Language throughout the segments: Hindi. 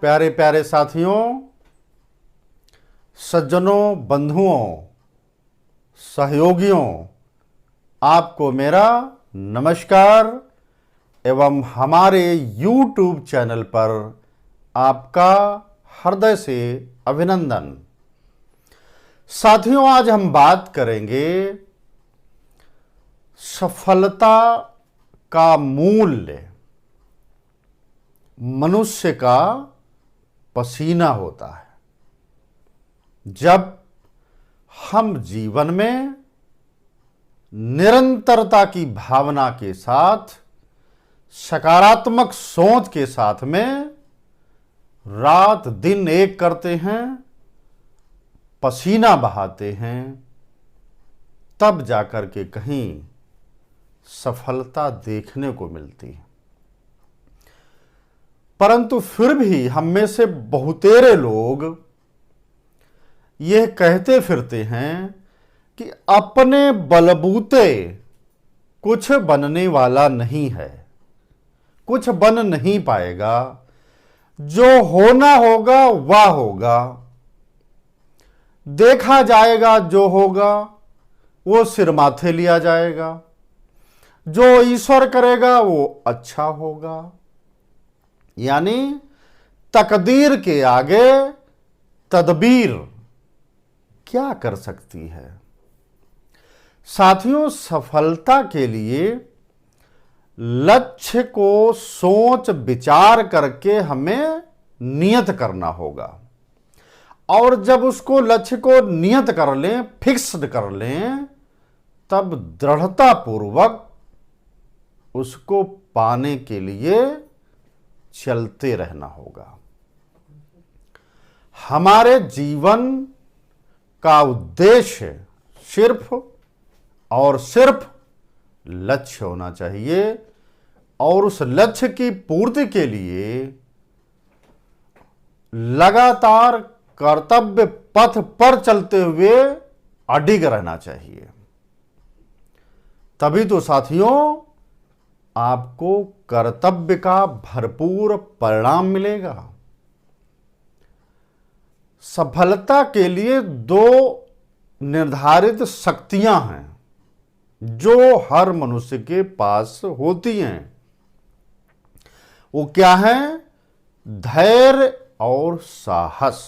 प्यारे प्यारे साथियों, सज्जनों, बंधुओं, सहयोगियों, आपको मेरा नमस्कार एवं हमारे YouTube चैनल पर आपका हृदय से अभिनंदन। साथियों, आज हम बात करेंगे सफलता का मूल्य मनुष्य का पसीना होता है। जब हम जीवन में निरंतरता की भावना के साथ, सकारात्मक सोच के साथ में रात दिन एक करते हैं, पसीना बहाते हैं, तब जाकर के कहीं सफलता देखने को मिलती है। परंतु फिर भी हम में से बहुतेरे लोग यह कहते फिरते हैं कि अपने बलबूते कुछ बनने वाला नहीं है, कुछ बन नहीं पाएगा, जो होना होगा वह होगा, देखा जाएगा, जो होगा वो सिर माथे लिया जाएगा, जो ईश्वर करेगा वो अच्छा होगा। यानी तकदीर के आगे तदबीर क्या कर सकती है। साथियों, सफलता के लिए लक्ष्य को सोच विचार करके हमें नियत करना होगा, और जब उसको लक्ष्य को नियत कर लें, फिक्स्ड कर लें, तब दृढ़ता पूर्वक उसको पाने के लिए चलते रहना होगा। हमारे जीवन का उद्देश्य सिर्फ और सिर्फ लक्ष्य होना चाहिए, और उस लक्ष्य की पूर्ति के लिए लगातार कर्तव्य पथ पर चलते हुए अडिग रहना चाहिए। तभी तो साथियों आपको कर्तव्य का भरपूर परिणाम मिलेगा। सफलता के लिए दो निर्धारित शक्तियां हैं जो हर मनुष्य के पास होती हैं। वो क्या है? धैर्य और साहस।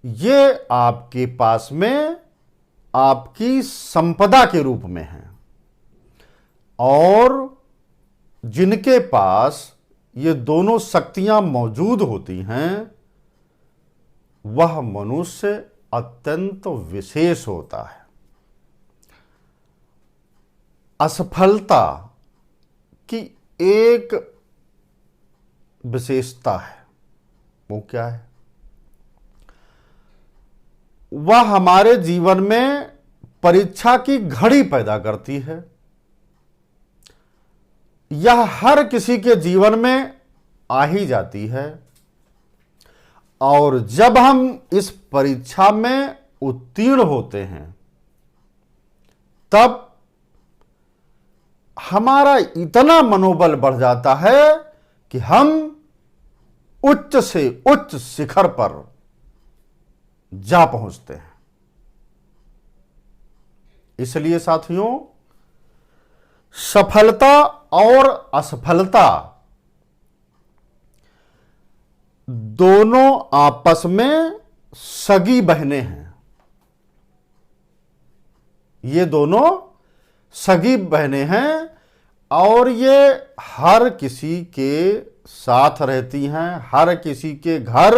ये आपके पास में आपकी संपदा के रूप में है, और जिनके पास ये दोनों शक्तियां मौजूद होती हैं वह मनुष्य अत्यंत विशेष होता है। असफलता की एक विशेषता है, वो क्या है? वह हमारे जीवन में परीक्षा की घड़ी पैदा करती है। यह हर किसी के जीवन में आ ही जाती है, और जब हम इस परीक्षा में उत्तीर्ण होते हैं तब हमारा इतना मनोबल बढ़ जाता है कि हम उच्च से उच्च शिखर पर जा पहुंचते हैं। इसलिए साथियों, सफलता और असफलता दोनों आपस में सगी बहनें हैं। ये दोनों सगी बहनें हैं, और ये हर किसी के साथ रहती हैं, हर किसी के घर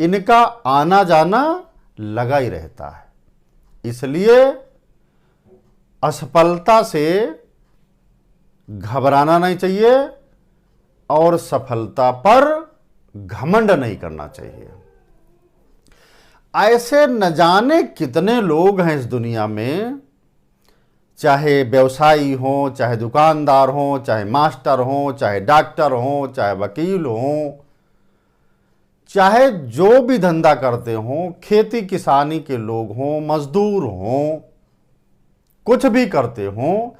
इनका आना जाना लगा ही रहता है। इसलिए असफलता से घबराना नहीं चाहिए, और सफलता पर घमंड नहीं करना चाहिए। ऐसे न जाने कितने लोग हैं इस दुनिया में, चाहे व्यवसायी हो, चाहे दुकानदार हो, चाहे मास्टर हो, चाहे डॉक्टर हो, चाहे वकील हो, चाहे जो भी धंधा करते हो, खेती किसानी के लोग हों, मजदूर हों, कुछ भी करते हों,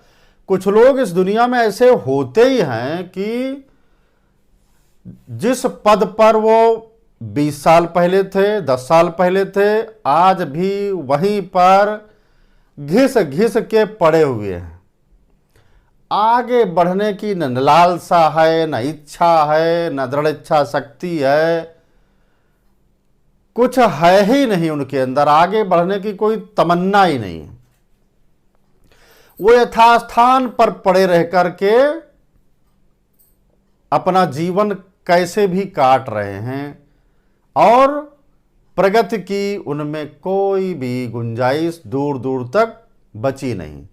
कुछ लोग इस दुनिया में ऐसे होते ही हैं कि जिस पद पर वो 20 साल पहले थे, 10 साल पहले थे, आज भी वहीं पर घिस घिस के पड़े हुए हैं। आगे बढ़ने की न लालसा है, न इच्छा है, न दृढ़ इच्छा शक्ति है, कुछ है ही नहीं उनके अंदर। आगे बढ़ने की कोई तमन्ना ही नहीं। वो यथास्थान पर पड़े रह करके अपना जीवन कैसे भी काट रहे हैं और प्रगति की उनमें कोई भी गुंजाइश दूर दूर तक बची नहीं।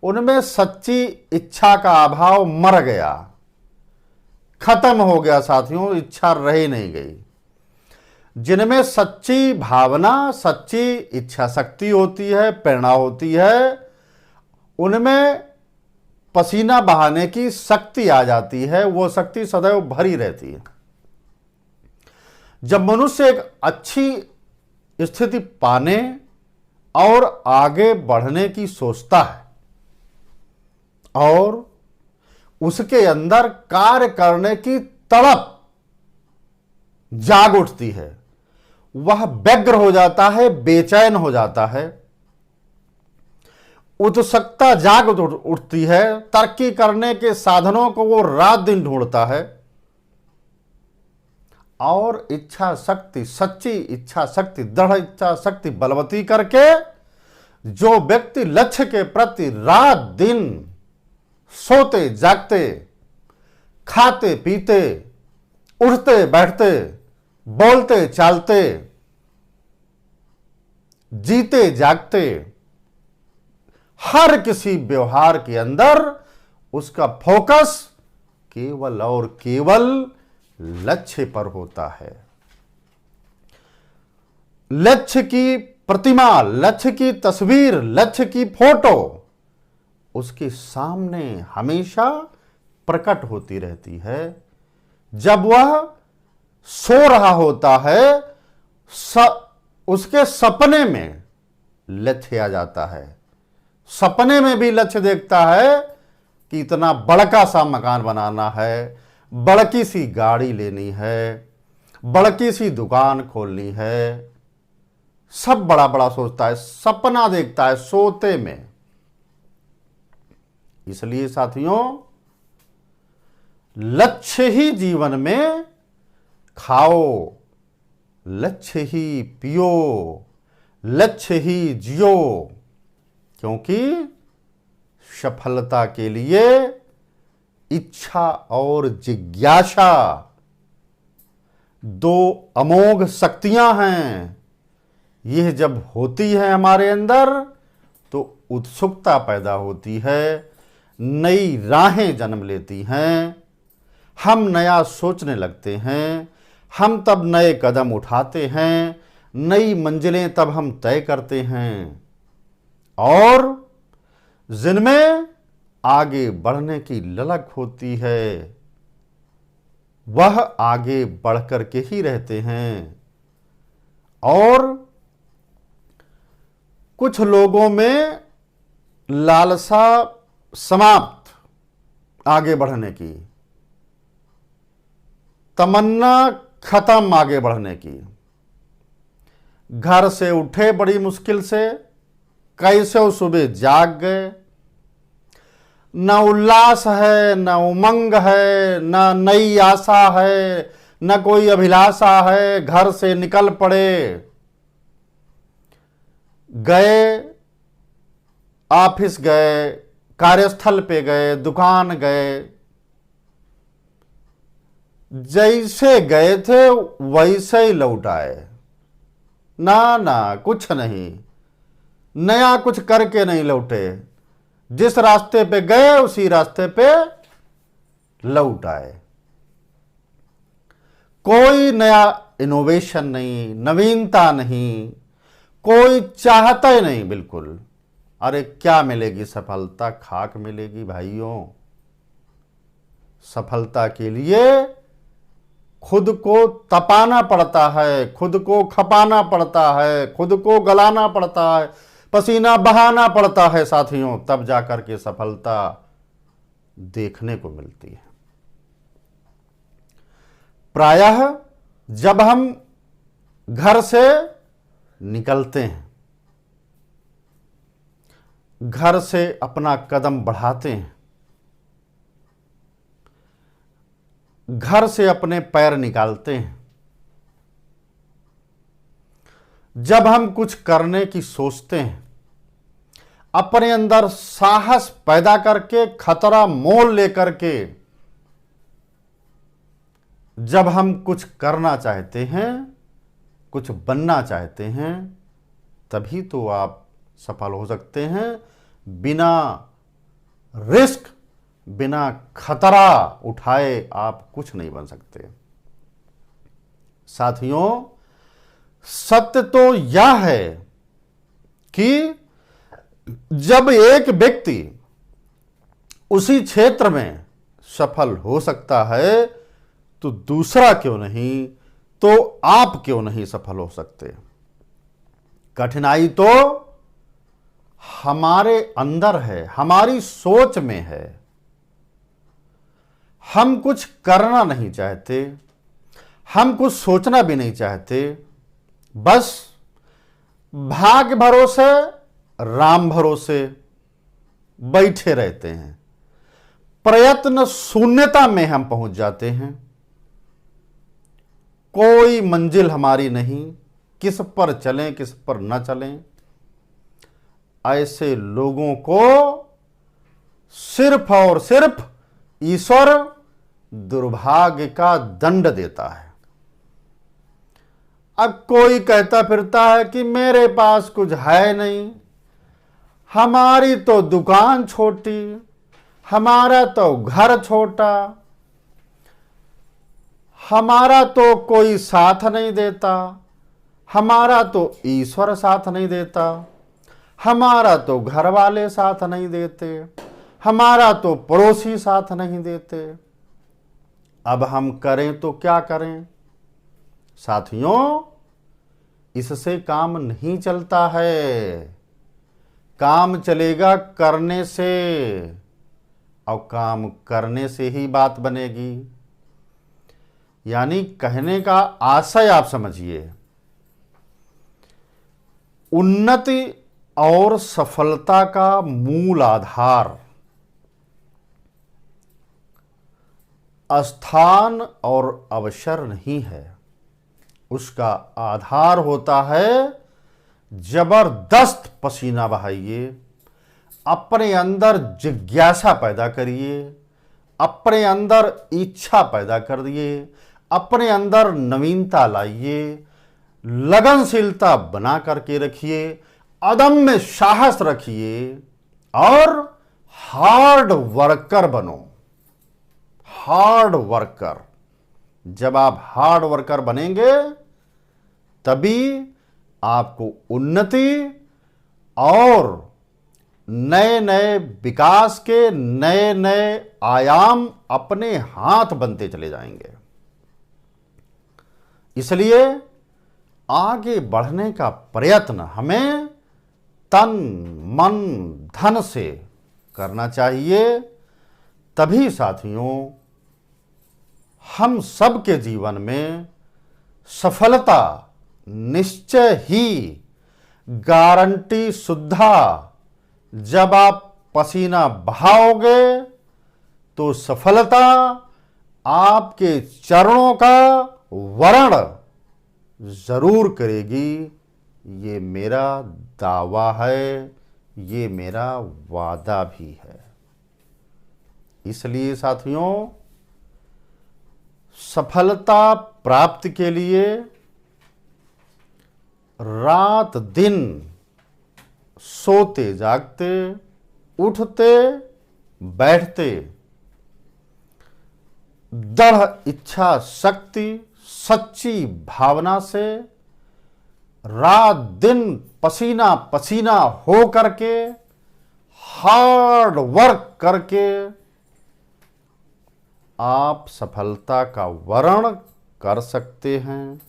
उनमें सच्ची इच्छा का अभाव मर गया, खत्म हो गया साथियों, इच्छा रह नहीं गई। जिनमें सच्ची भावना, सच्ची इच्छा शक्ति होती है, प्रेरणा होती है, उनमें पसीना बहाने की शक्ति आ जाती है। वो शक्ति सदैव भरी रहती है। जब मनुष्य एक अच्छी स्थिति पाने और आगे बढ़ने की सोचता है और उसके अंदर कार्य करने की तड़प जाग उठती है, वह व्यग्र हो जाता है, बेचैन हो जाता है, उत्सुकता जाग उठती है, तरक्की करने के साधनों को वो रात दिन ढूंढता है और इच्छा शक्ति, सच्ची इच्छा शक्ति, दृढ़ इच्छा शक्ति बलवती करके जो व्यक्ति लक्ष्य के प्रति रात दिन सोते जागते, खाते पीते, उठते बैठते, बोलते चालते, जीते जागते, हर किसी व्यवहार के अंदर उसका फोकस केवल और केवल लक्ष्य पर होता है। लक्ष्य की प्रतिमा, लक्ष्य की तस्वीर, लक्ष्य की फोटो उसके सामने हमेशा प्रकट होती रहती है। जब वह सो रहा होता है, उसके सपने में लक्ष्य आ जाता है। सपने में भी लक्ष्य देखता है कि इतना बड़का सा मकान बनाना है, बड़की सी गाड़ी लेनी है, बड़की सी दुकान खोलनी है। सब बड़ा बड़ा सोचता है, सपना देखता है सोते में। इसलिए साथियों, लक्ष्य ही जीवन में खाओ, लक्ष्य ही पियो, लक्ष्य ही जियो, क्योंकि सफलता के लिए इच्छा और जिज्ञासा दो अमोघ शक्तियां हैं। यह जब होती है हमारे अंदर तो उत्सुकता पैदा होती है, नई राहें जन्म लेती हैं, हम नया सोचने लगते हैं, हम तब नए कदम उठाते हैं, नई मंजिलें तब हम तय करते हैं और जिनमें आगे बढ़ने की ललक होती है वह आगे बढ़कर के ही रहते हैं। और कुछ लोगों में लालसा समाप्त, आगे बढ़ने की तमन्ना खत्म, आगे बढ़ने की। घर से उठे बड़ी मुश्किल से, कैसे वो सुबह जाग गए, न उल्लास है, न उमंग है, न नई आशा है, न कोई अभिलाषा है। घर से निकल पड़े, गए, ऑफिस गए, कार्यस्थल पे गए, दुकान गए, जैसे गए थे वैसे ही लौट आए। ना ना, कुछ नहीं नया, कुछ करके नहीं लौटे। जिस रास्ते पे गए उसी रास्ते पे लौट आए। कोई नया इनोवेशन नहीं, नवीनता नहीं, कोई चाहता ही नहीं बिल्कुल। अरे क्या मिलेगी सफलता? खाक मिलेगी भाइयों। सफलता के लिए खुद को तपाना पड़ता है, खुद को खपाना पड़ता है, खुद को गलाना पड़ता है, पसीना बहाना पड़ता है साथियों, तब जाकर के सफलता देखने को मिलती है। प्रायः जब हम घर से निकलते हैं, घर से अपना कदम बढ़ाते हैं, घर से अपने पैर निकालते हैं, जब हम कुछ करने की सोचते हैं, अपने अंदर साहस पैदा करके, खतरा मोल लेकर के जब हम कुछ करना चाहते हैं, कुछ बनना चाहते हैं, तभी तो आप सफल हो सकते हैं। बिना रिस्क, बिना खतरा उठाए आप कुछ नहीं बन सकते। साथियों, सत्य तो यह है कि जब एक व्यक्ति उसी क्षेत्र में सफल हो सकता है, तो दूसरा क्यों नहीं, तो आप क्यों नहीं सफल हो सकते। कठिनाई तो हमारे अंदर है, हमारी सोच में है। हम कुछ करना नहीं चाहते, हम कुछ सोचना भी नहीं चाहते, बस भाग्य भरोसे, राम भरोसे बैठे रहते हैं। प्रयत्न शून्यता में हम पहुंच जाते हैं। कोई मंजिल हमारी नहीं, किस पर चलें किस पर न चलें। ऐसे लोगों को सिर्फ और सिर्फ ईश्वर दुर्भाग्य का दंड देता है। अब कोई कहता फिरता है कि मेरे पास कुछ है नहीं, हमारी तो दुकान छोटी, हमारा तो घर छोटा, हमारा तो कोई साथ नहीं देता, हमारा तो ईश्वर साथ नहीं देता, हमारा तो घर वाले साथ नहीं देते, हमारा तो पड़ोसी साथ नहीं देते। अब हम करें तो क्या करें। साथियों, इससे काम नहीं चलता है। काम चलेगा करने से, और काम करने से ही बात बनेगी। यानी कहने का आशय आप समझिए, उन्नति और सफलता का मूल आधार स्थान और अवसर नहीं है। उसका आधार होता है जबरदस्त पसीना बहाइए, अपने अंदर जिज्ञासा पैदा करिए, अपने अंदर इच्छा पैदा कर दिए, अपने अंदर नवीनता लाइए, लगनशीलता बना करके रखिए, अदम्य साहस रखिए और हार्ड वर्कर बनो। हार्ड वर्कर, जब आप हार्ड वर्कर बनेंगे तभी आपको उन्नति और नए नए विकास के नए नए आयाम अपने हाथ बनते चले जाएंगे। इसलिए आगे बढ़ने का प्रयत्न हमें तन मन धन से करना चाहिए। तभी साथियों, हम सबके जीवन में सफलता निश्चय ही गारंटी शुद्धा। जब आप पसीना बहाओगे तो सफलता आपके चरणों का वरण जरूर करेगी। ये मेरा दावा है, ये मेरा वादा भी है। इसलिए साथियों, सफलता प्राप्ति के लिए रात दिन सोते जागते, उठते बैठते, दृढ़ इच्छा शक्ति, सच्ची भावना से रात दिन पसीना पसीना हो करके, हार्ड वर्क करके आप सफलता का वर्ण कर सकते हैं।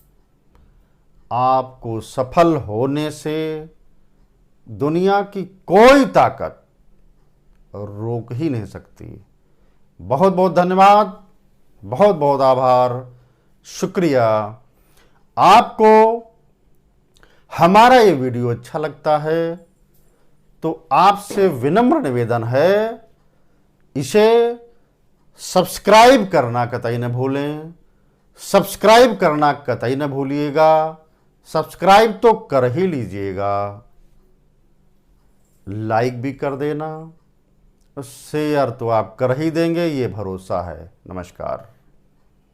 आपको सफल होने से दुनिया की कोई ताकत रोक ही नहीं सकती। बहुत बहुत धन्यवाद, बहुत बहुत आभार। शुक्रिया। आपको हमारा ये वीडियो अच्छा लगता है तो आपसे विनम्र निवेदन है, इसे सब्सक्राइब करना कतई न भूलें। सब्सक्राइब करना कतई न भूलिएगा। सब्सक्राइब तो कर ही लीजिएगा, लाइक भी कर देना, शेयर तो आप कर ही देंगे, ये भरोसा है। नमस्कार।